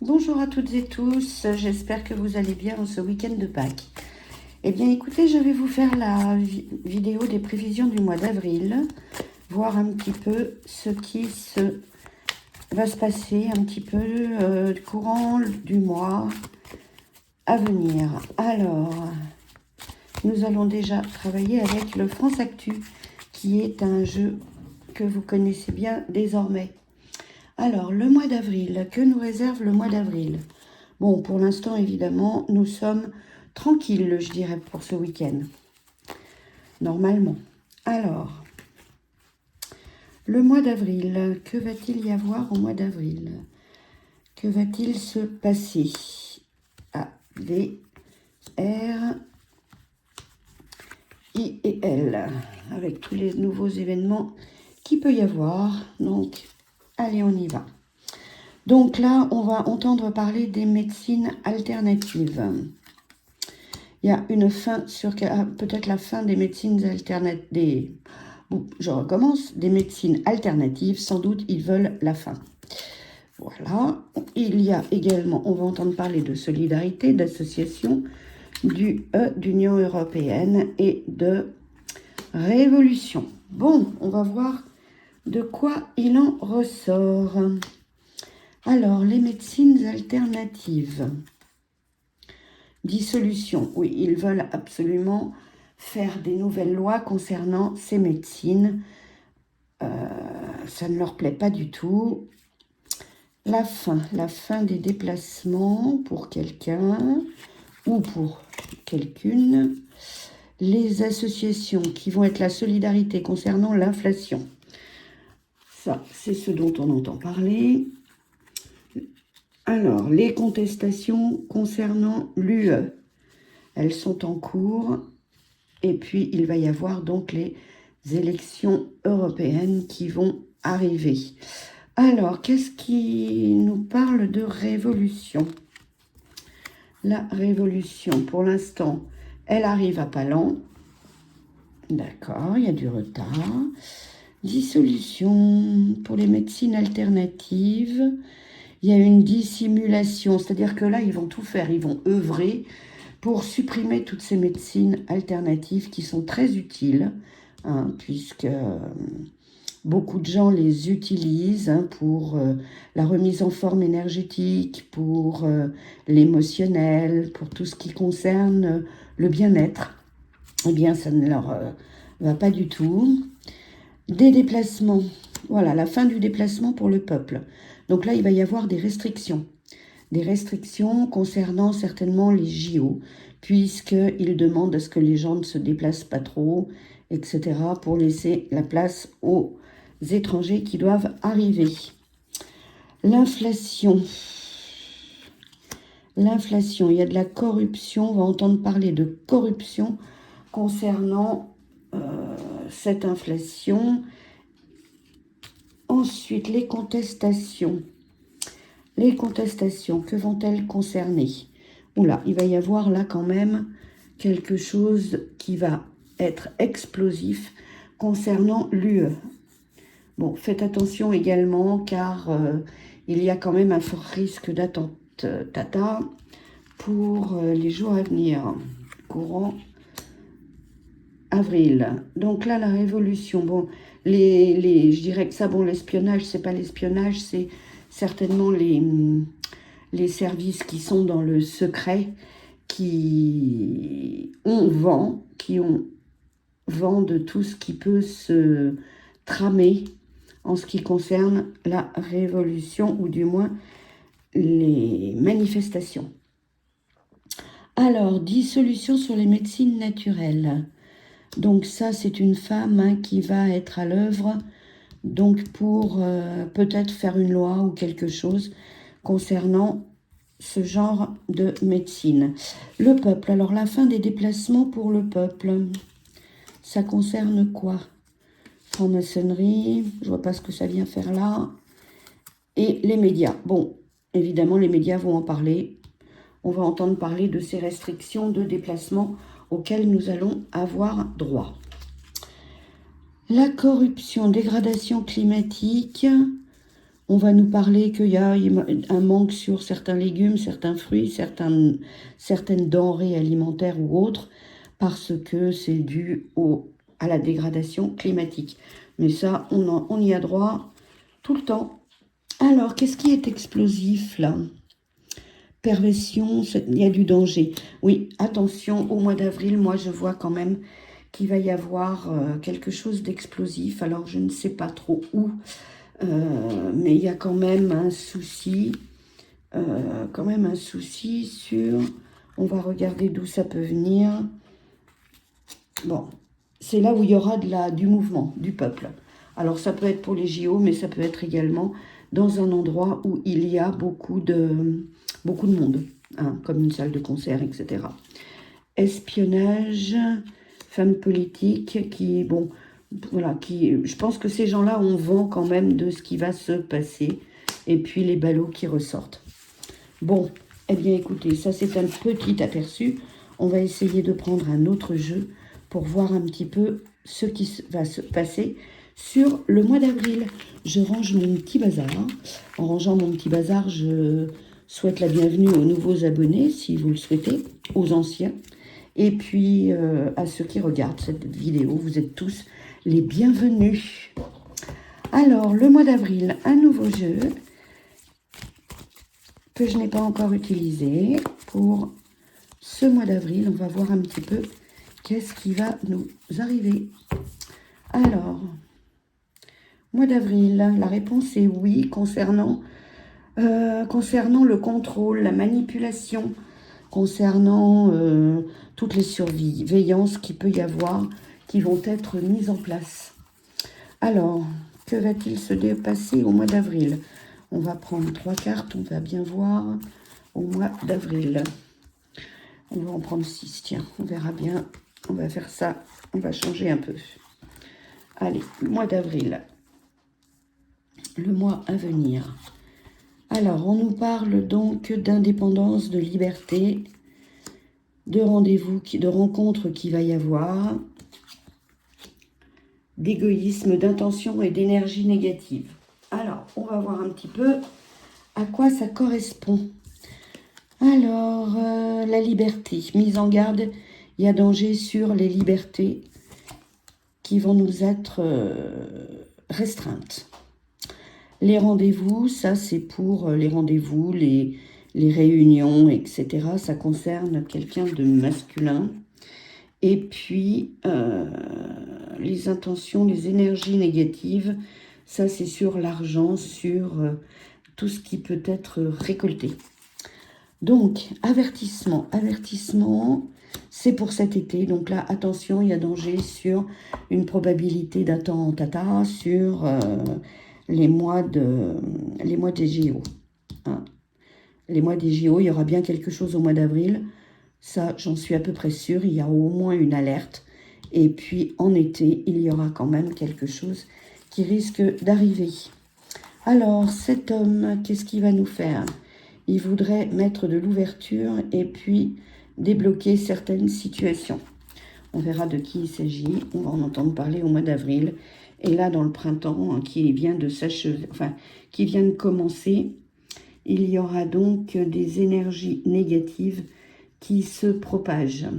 Bonjour à toutes et tous, j'espère que vous allez bien en ce week-end de Pâques. Eh bien écoutez, je vais vous faire la vidéo des prévisions du mois d'avril, voir un petit peu ce qui va se passer un petit peu courant du mois à venir. Alors, nous allons déjà travailler avec le France Actu, qui est un jeu que vous connaissez bien désormais. Alors, le mois d'avril, que nous réserve le mois d'avril? Bon, pour l'instant, évidemment, nous sommes tranquilles, je dirais, pour ce week-end. Normalement. Alors, le mois d'avril, que va-t-il y avoir au mois d'avril? Que va-t-il se passer? A, D, R, I et L, avec tous les nouveaux événements qu'il peut y avoir. Donc, allez, on y va. Donc là, on va entendre parler des médecines alternatives. Il y a une fin sur peut-être la fin des médecines alternatives. Bon, je recommence. Des médecines alternatives, sans doute, ils veulent la fin. Voilà. Il y a également, on va entendre parler de solidarité, d'association, d'Union européenne et de révolution. Bon, on va voir de quoi il en ressort. Alors, les médecines alternatives. Dissolution. Oui, ils veulent absolument faire des nouvelles lois concernant ces médecines. Ça ne leur plaît pas du tout. La fin des déplacements pour quelqu'un ou pour quelqu'une. Les associations qui vont être la solidarité concernant l'inflation. Ça, c'est ce dont on entend parler. Alors, les contestations concernant l'UE, elles sont en cours. Et puis, il va y avoir donc les élections européennes qui vont arriver. Alors, qu'est-ce qui nous parle de révolution? La révolution, pour l'instant, elle arrive à pas lent. D'accord, il y a du retard. Dissolution pour les médecines alternatives. Il y a une dissimulation, c'est-à-dire que là, ils vont tout faire, ils vont œuvrer pour supprimer toutes ces médecines alternatives qui sont très utiles, puisque beaucoup de gens les utilisent pour la remise en forme énergétique, pour l'émotionnel, pour tout ce qui concerne le bien-être. Eh bien, ça ne leur va pas du tout. Des déplacements. Voilà, la fin du déplacement pour le peuple. Donc là, il va y avoir des restrictions. Des restrictions concernant certainement les JO, puisqu'ils demandent à ce que les gens ne se déplacent pas trop, etc., pour laisser la place aux étrangers qui doivent arriver. L'inflation. L'inflation, il y a de la corruption, on va entendre parler de corruption concernant cette inflation. Ensuite, les contestations. Les contestations, que vont-elles concerner? Oula, il va y avoir là quand même quelque chose qui va être explosif concernant l'UE. Bon, faites attention également car il y a quand même un fort risque d'attentat pour les jours à venir, courant avril. Donc là, la révolution, bon, je dirais que ça, bon, l'espionnage, c'est pas l'espionnage, c'est certainement les services qui sont dans le secret, qui vendent tout ce qui peut se tramer en ce qui concerne la révolution, ou du moins les manifestations. Alors, dissolution sur les médecines naturelles. Donc ça, c'est une femme qui va être à l'œuvre donc pour peut-être faire une loi ou quelque chose concernant ce genre de médecine. Le peuple, alors la fin des déplacements pour le peuple, ça concerne quoi? Franc-maçonnerie, je vois pas ce que ça vient faire là. Et les médias. Bon, évidemment, les médias vont en parler. On va entendre parler de ces restrictions de déplacement auxquelles nous allons avoir droit. La corruption, dégradation climatique, On va nous parler qu'il y a un manque sur certains légumes, certains fruits, certaines denrées alimentaires ou autres, parce que c'est dû à la dégradation climatique. Mais ça, on y a droit tout le temps. Alors, qu'est-ce qui est explosif là? Perversion, il y a du danger. Oui, attention, au mois d'avril, moi je vois quand même qu'il va y avoir quelque chose d'explosif. Alors, je ne sais pas trop où, mais il y a quand même un souci. Sur... On va regarder d'où ça peut venir. Bon, c'est là où il y aura du mouvement, du peuple. Alors, ça peut être pour les JO, mais ça peut être également dans un endroit où il y a beaucoup de monde, hein, comme une salle de concert, etc. Espionnage, femmes politiques qui, bon, voilà, je pense que ces gens-là, on vend quand même de ce qui va se passer, et puis les ballots qui ressortent. Bon, eh bien écoutez, ça c'est un petit aperçu. On va essayer de prendre un autre jeu pour voir un petit peu ce qui va se passer sur le mois d'avril. Je range mon petit bazar. En rangeant mon petit bazar, je souhaite la bienvenue aux nouveaux abonnés, si vous le souhaitez, aux anciens. Et puis, à ceux qui regardent cette vidéo, vous êtes tous les bienvenus. Alors, le mois d'avril, un nouveau jeu que je n'ai pas encore utilisé. Pour ce mois d'avril, on va voir un petit peu qu'est-ce qui va nous arriver. Alors, mois d'avril, la réponse est oui concernant le contrôle, la manipulation, concernant toutes les surveillances qu'il peut y avoir, qui vont être mises en place. Alors, que va-t-il se passer au mois d'avril? On va prendre 3 cartes, on va bien voir au mois d'avril. On va en prendre 6, tiens, on verra bien. On va faire ça, on va changer un peu. Allez, le mois d'avril, le mois à venir. Alors, on nous parle donc d'indépendance, de liberté, de rendez-vous, de rencontres qu'il va y avoir, d'égoïsme, d'intention et d'énergie négative. Alors, on va voir un petit peu à quoi ça correspond. Alors, la liberté, mise en garde, il y a danger sur les libertés qui vont nous être restreintes. Les rendez-vous, ça c'est pour les rendez-vous, les réunions, etc. Ça concerne quelqu'un de masculin. Et puis, les intentions, les énergies négatives, ça c'est sur l'argent, sur tout ce qui peut être récolté. Donc, avertissement, c'est pour cet été. Donc là, attention, il y a danger sur une probabilité d'attentat sur les mois des JO. Hein. Les mois des JO, il y aura bien quelque chose au mois d'avril. Ça, j'en suis à peu près sûre. Il y a au moins une alerte. Et puis, en été, il y aura quand même quelque chose qui risque d'arriver. Alors, cet homme, qu'est-ce qu'il va nous faire? Il voudrait mettre de l'ouverture et puis débloquer certaines situations. On verra de qui il s'agit. On va en entendre parler au mois d'avril. Et là, dans le printemps, hein, qui vient de commencer, il y aura donc des énergies négatives qui se propagent.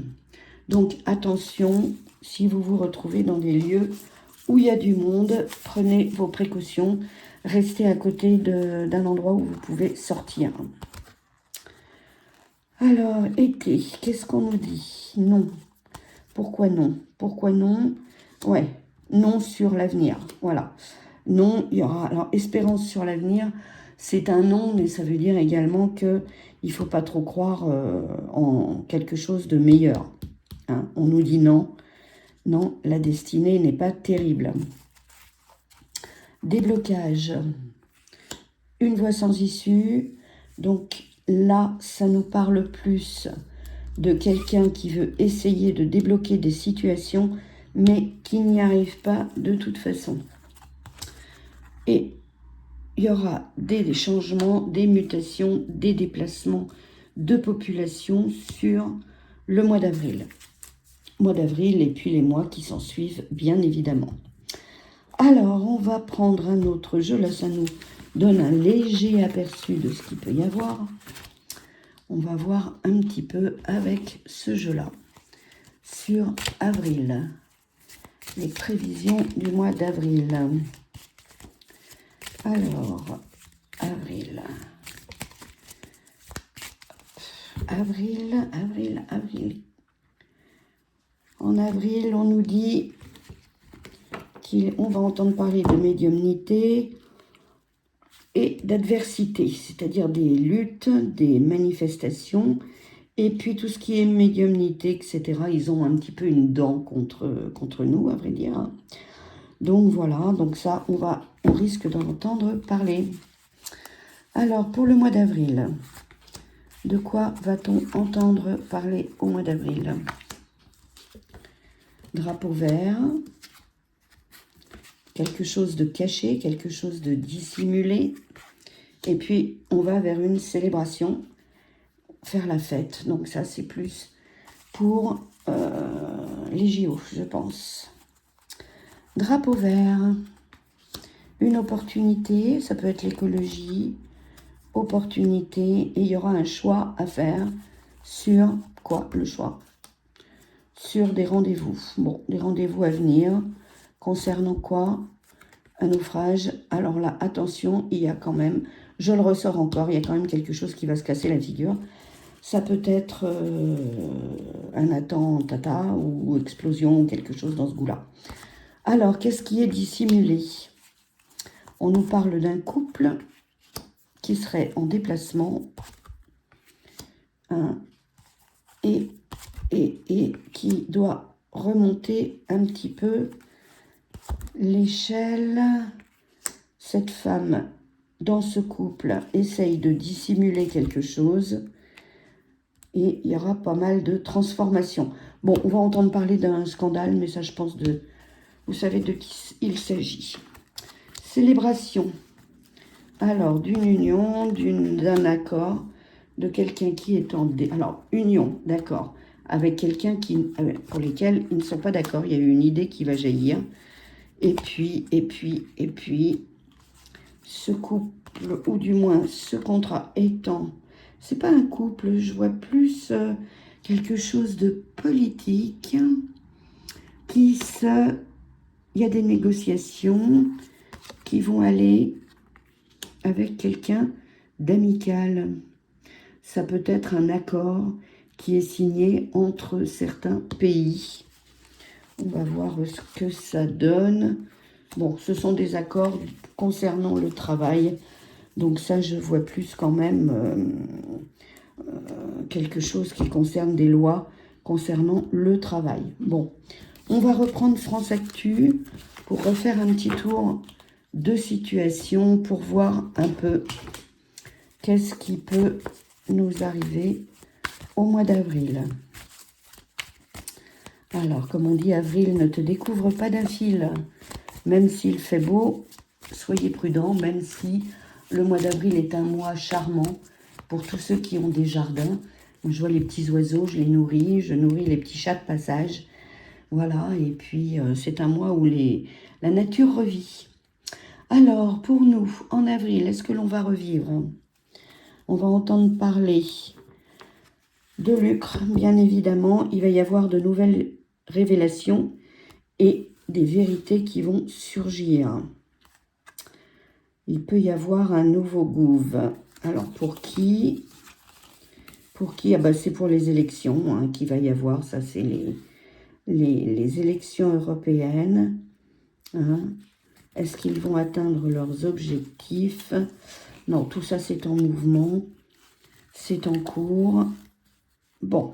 Donc, attention, si vous vous retrouvez dans des lieux où il y a du monde, prenez vos précautions. Restez à côté d'un endroit où vous pouvez sortir. Alors, été, qu'est-ce qu'on nous dit? Non. Pourquoi non? Pourquoi non? Ouais, non sur l'avenir. Voilà. Non, il y aura... Alors, espérance sur l'avenir, c'est un non, mais ça veut dire également qu'il ne faut pas trop croire en quelque chose de meilleur. Hein? On nous dit non. Non, la destinée n'est pas terrible. Déblocage. Une voie sans issue. Donc là, ça nous parle plus de quelqu'un qui veut essayer de débloquer des situations, mais qui n'y arrive pas de toute façon. Et il y aura des changements, des mutations, des déplacements de population sur le mois d'avril. Mois d'avril et puis les mois qui s'en suivent, bien évidemment. Alors, on va prendre un autre jeu. Là, ça nous donne un léger aperçu de ce qu'il peut y avoir. On va voir un petit peu avec ce jeu-là. Sur avril, les prévisions du mois d'avril. Alors, avril. Avril. En avril, on nous dit qu'on va entendre parler de médiumnité et d'adversité, c'est-à-dire des luttes, des manifestations, et puis tout ce qui est médiumnité, etc. Ils ont un petit peu une dent contre nous, à vrai dire. Donc voilà, donc ça, on risque d'en entendre parler. Alors, pour le mois d'avril, de quoi va-t-on entendre parler au mois d'avril? Drapeau vert, quelque chose de caché, quelque chose de dissimulé. Et puis, on va vers une célébration, faire la fête. Donc ça, c'est plus pour les JO, je pense. Drapeau vert, une opportunité, ça peut être l'écologie, opportunité, et il y aura un choix à faire sur quoi le choix? Sur des rendez-vous. Bon, des rendez-vous à venir, concernant quoi? Un naufrage. Alors là, attention, il y a quand même, je le ressors encore, il y a quand même quelque chose qui va se casser la figure. Ça peut être un attentat ou explosion ou quelque chose dans ce goût-là. Alors, qu'est-ce qui est dissimulé? On nous parle d'un couple qui serait en déplacement et qui doit remonter un petit peu l'échelle. Cette femme, dans ce couple, essaye de dissimuler quelque chose et il y aura pas mal de transformations. Bon, on va entendre parler d'un scandale, mais ça, je pense, vous savez de qui il s'agit. Célébration. Alors, d'une union, d'un accord, de quelqu'un qui est en... Alors, union, d'accord, avec quelqu'un pour lesquels ils ne sont pas d'accord. Il y a eu une idée qui va jaillir. Et puis, ce couple, ou du moins ce contrat étant... C'est pas un couple, je vois plus quelque chose de politique. Il y a des négociations qui vont aller avec quelqu'un d'amical. Ça peut être un accord qui est signé entre certains pays. On va voir ce que ça donne. Bon, ce sont des accords concernant le travail. Donc ça, je vois plus quand même quelque chose qui concerne des lois concernant le travail. Bon, on va reprendre France Actu pour refaire un petit tour de situation pour voir un peu qu'est-ce qui peut nous arriver au mois d'avril. Alors, comme on dit, avril, ne te découvre pas d'un fil. Même s'il fait beau, soyez prudents, même si le mois d'avril est un mois charmant pour tous ceux qui ont des jardins. Je vois les petits oiseaux, je les nourris, je nourris les petits chats de passage. Voilà, et puis c'est un mois où la nature revit. Alors, pour nous, en avril, est-ce que l'on va revivre? On va entendre parler de lucre, bien évidemment. Il va y avoir de nouvelles révélations et des vérités qui vont surgir. Il peut y avoir un nouveau gouv. Alors, pour qui? Ah bah, c'est pour les élections hein, qu'il va y avoir. Ça, c'est les élections européennes. Hein. Est-ce qu'ils vont atteindre leurs objectifs? Non, tout ça, c'est en mouvement. C'est en cours. Bon,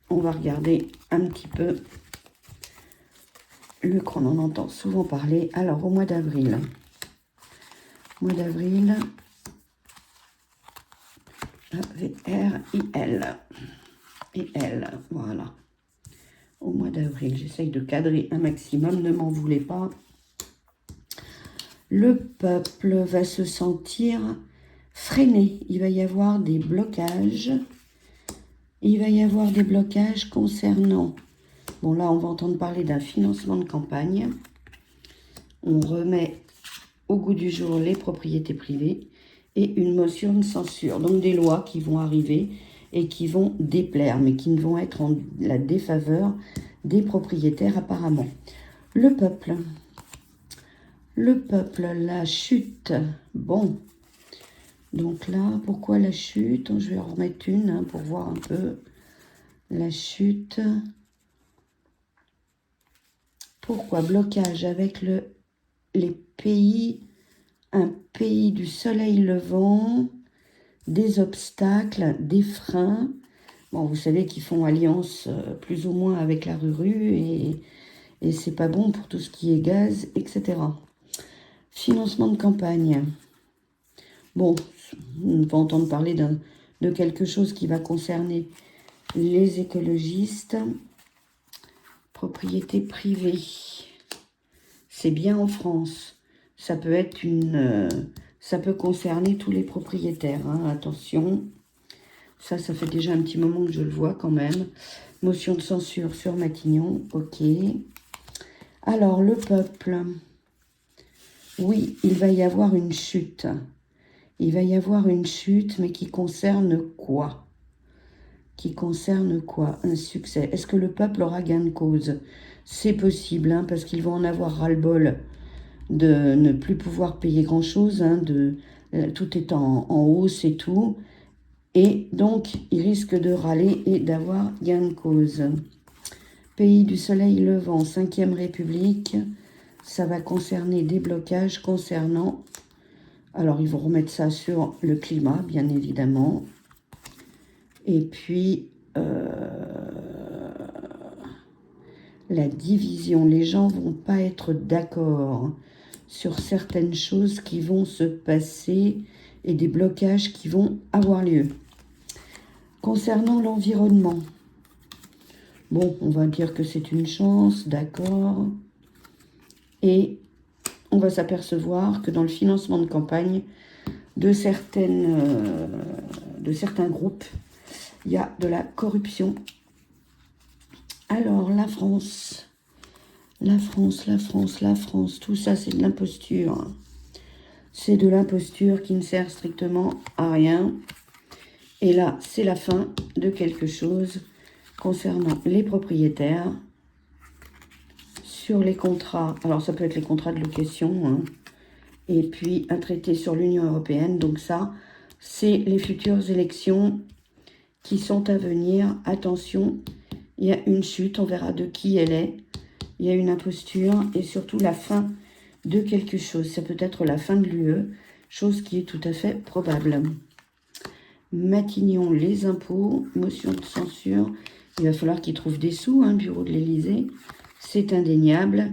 on va regarder un petit peu. Le qu'on en entend souvent parler. Alors, au mois d'avril. Mois d'avril. A-V-R-I-L. Et L, voilà. Au mois d'avril, j'essaye de cadrer un maximum, ne m'en voulez pas. Le peuple va se sentir freiné. Il va y avoir des blocages. Il va y avoir des blocages concernant... Bon, là, on va entendre parler d'un financement de campagne. On remet au goût du jour les propriétés privées. et une motion de censure. Donc des lois qui vont arriver et qui vont déplaire, mais qui ne vont être en la défaveur des propriétaires apparemment. Le peuple, la chute, bon. Donc là, pourquoi la chute? Je vais en remettre une hein, pour voir un peu la chute. Pourquoi blocage avec les pays, un pays du soleil levant, des obstacles, des freins. Bon, vous savez qu'ils font alliance plus ou moins avec la Ruru et c'est pas bon pour tout ce qui est gaz, etc. Financement de campagne. Bon, on va entendre parler de quelque chose qui va concerner les écologistes. Propriété privée. C'est bien en France. Ça peut être ça peut concerner tous les propriétaires. Hein, attention. Ça fait déjà un petit moment que je le vois quand même. Motion de censure sur Matignon. Ok. Alors, le peuple. Oui, il va y avoir une chute. Il va y avoir une chute, mais qui concerne quoi? Qui concerne quoi? Un succès. Est-ce que le peuple aura gain de cause? C'est possible, hein, parce qu'ils vont en avoir ras-le-bol de ne plus pouvoir payer grand-chose, hein, tout est en hausse et tout. Et donc, ils risquent de râler et d'avoir gain de cause. Pays du soleil levant, 5e République, ça va concerner des blocages concernant... Alors, ils vont remettre ça sur le climat, bien évidemment. Et puis, la division. Les gens ne vont pas être d'accord sur certaines choses qui vont se passer et des blocages qui vont avoir lieu. Concernant l'environnement, bon, on va dire que c'est une chance, d'accord. Et on va s'apercevoir que dans le financement de campagne de certains groupes, il y a de la corruption. Alors, la France, tout ça, c'est de l'imposture. C'est de l'imposture qui ne sert strictement à rien. Et là, c'est la fin de quelque chose concernant les propriétaires sur les contrats. Alors, ça peut être les contrats de location, hein, et puis un traité sur l'Union européenne. Donc ça, c'est les futures élections qui sont à venir. Attention, il y a une chute, on verra de qui elle est. Il y a une imposture et surtout la fin de quelque chose. Ça peut être la fin de l'UE, chose qui est tout à fait probable. Matignon, les impôts, motion de censure. Il va falloir qu'ils trouvent des sous, hein, bureau de l'Élysée. C'est indéniable.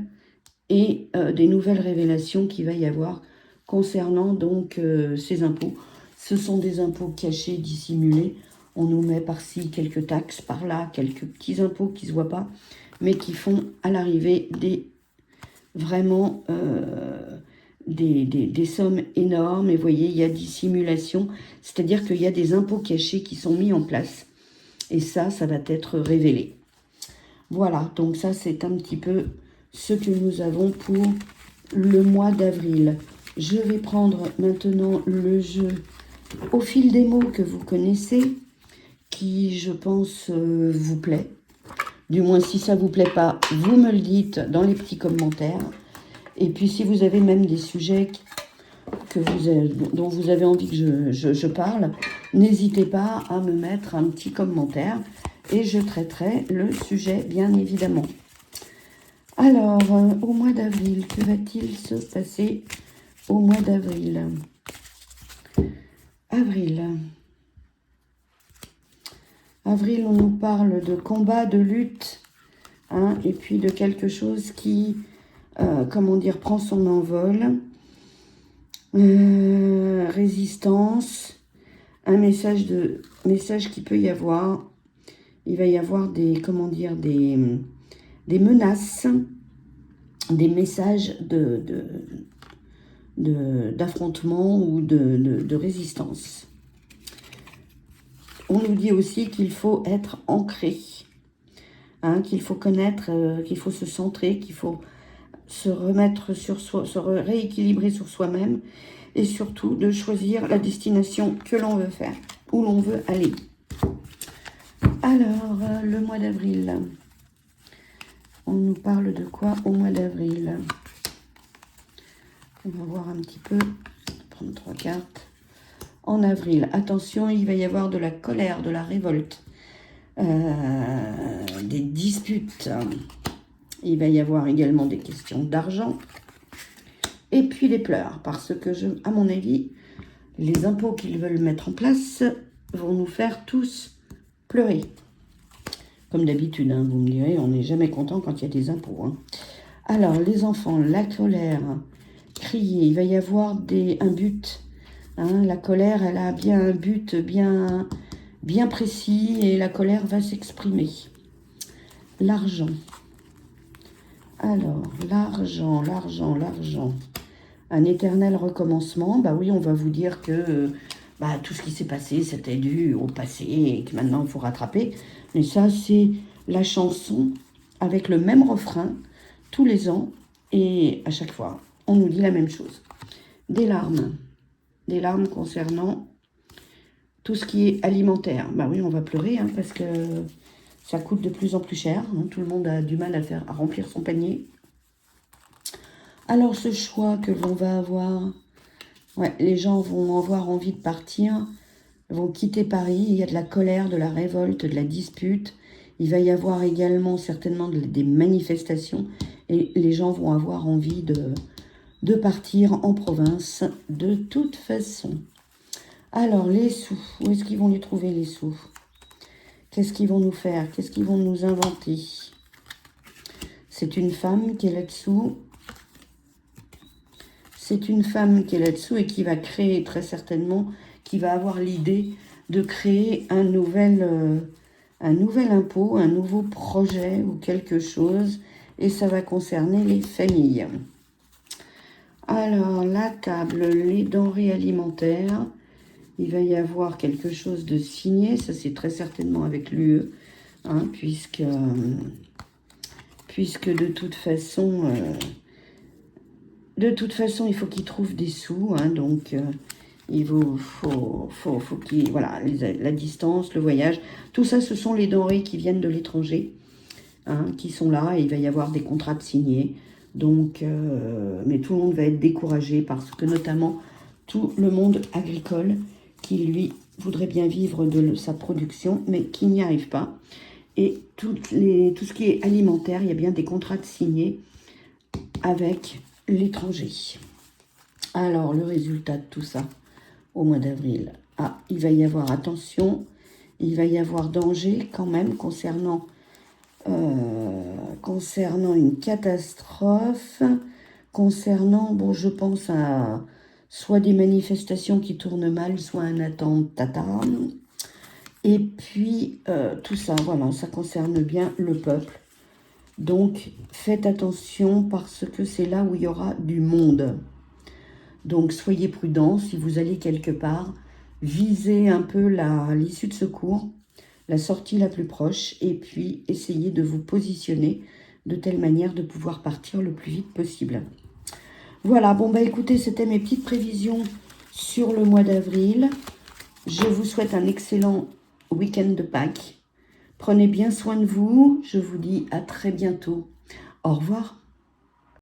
Et des nouvelles révélations qu'il va y avoir concernant donc ces impôts. Ce sont des impôts cachés, dissimulés. On nous met par-ci quelques taxes, par-là, quelques petits impôts qui ne se voient pas, mais qui font à l'arrivée vraiment des sommes énormes. Et vous voyez, il y a dissimulation, c'est-à-dire qu'il y a des impôts cachés qui sont mis en place. Et ça va être révélé. Voilà, donc ça c'est un petit peu ce que nous avons pour le mois d'avril. Je vais prendre maintenant le jeu au fil des mots que vous connaissez, qui je pense vous plaît. Du moins, si ça ne vous plaît pas, vous me le dites dans les petits commentaires. Et puis, si vous avez même des sujets dont vous avez envie que je parle, n'hésitez pas à me mettre un petit commentaire et je traiterai le sujet, bien évidemment. Alors, au mois d'avril, que va-t-il se passer au mois d'avril? Avril, on nous parle de combat, de lutte, hein, et puis de quelque chose qui, prend son envol. Résistance, un message qui peut y avoir. Il va y avoir des menaces, des messages d'affrontement ou de résistance. On nous dit aussi qu'il faut être ancré, hein, qu'il faut connaître, qu'il faut se centrer, qu'il faut se remettre sur soi, se rééquilibrer sur soi-même, et surtout de choisir la destination que l'on veut faire, où l'on veut aller. Alors, le mois d'avril, on nous parle de quoi au mois d'avril? On va voir un petit peu, prendre 3 cartes. En avril, attention, il va y avoir de la colère, de la révolte, des disputes. Il va y avoir également des questions d'argent. Et puis les pleurs, parce que, à mon avis, les impôts qu'ils veulent mettre en place vont nous faire tous pleurer. Comme d'habitude, hein, vous me direz, on n'est jamais content quand il y a des impôts. Hein. Alors, les enfants, la colère, crier, il va y avoir un but. Hein, la colère, elle a bien un but bien précis et la colère va s'exprimer. L'argent. Alors, l'argent. Un éternel recommencement. Bah oui, on va vous dire que tout ce qui s'est passé, c'était dû au passé et que maintenant, il faut rattraper. Mais ça, c'est la chanson avec le même refrain tous les ans. Et à chaque fois, on nous dit la même chose. Des larmes. Des larmes concernant tout ce qui est alimentaire. Bah oui, on va pleurer hein, parce que ça coûte de plus en plus cher. Hein. Tout le monde a du mal à remplir son panier. Alors, ce choix que l'on va avoir, ouais, les gens vont avoir envie de partir, vont quitter Paris. Il y a de la colère, de la révolte, de la dispute. Il va y avoir également certainement des manifestations et les gens vont avoir envie de partir en province de toute façon. Alors, les sous, où est-ce qu'ils vont les trouver, les sous? Qu'est-ce qu'ils vont nous faire? Qu'est-ce qu'ils vont nous inventer? C'est une femme qui est là-dessous. C'est une femme qui est là-dessous et qui va créer très certainement, qui va avoir l'idée de créer un nouvel impôt, un nouveau projet ou quelque chose. Et ça va concerner les familles. Alors, la table, les denrées alimentaires. Il va y avoir quelque chose de signé. Ça, c'est très certainement avec l'UE. Hein, puisque de toute façon, il faut qu'ils trouvent des sous. Hein, donc, il faut qu'il... Voilà, la distance, le voyage. Tout ça, ce sont les denrées qui viennent de l'étranger. Hein, qui sont là. Et il va y avoir des contrats de signés. Donc, mais tout le monde va être découragé parce que notamment tout le monde agricole qui, lui, voudrait bien vivre de sa production, mais qui n'y arrive pas. Et tout ce qui est alimentaire, il y a bien des contrats de signés avec l'étranger. Alors, le résultat de tout ça, au mois d'avril, il va y avoir, attention, il va y avoir danger quand même concernant une catastrophe, concernant, bon, je pense à soit des manifestations qui tournent mal, soit un attentat. Et puis, tout ça, voilà, ça concerne bien le peuple. Donc, faites attention parce que c'est là où il y aura du monde. Donc, soyez prudents si vous allez quelque part. Visez un peu l'issue de secours, la sortie la plus proche, et puis essayez de vous positionner de telle manière de pouvoir partir le plus vite possible. Voilà, bon écoutez, c'était mes petites prévisions sur le mois d'avril. Je vous souhaite un excellent week-end de Pâques. Prenez bien soin de vous. Je vous dis à très bientôt. Au revoir.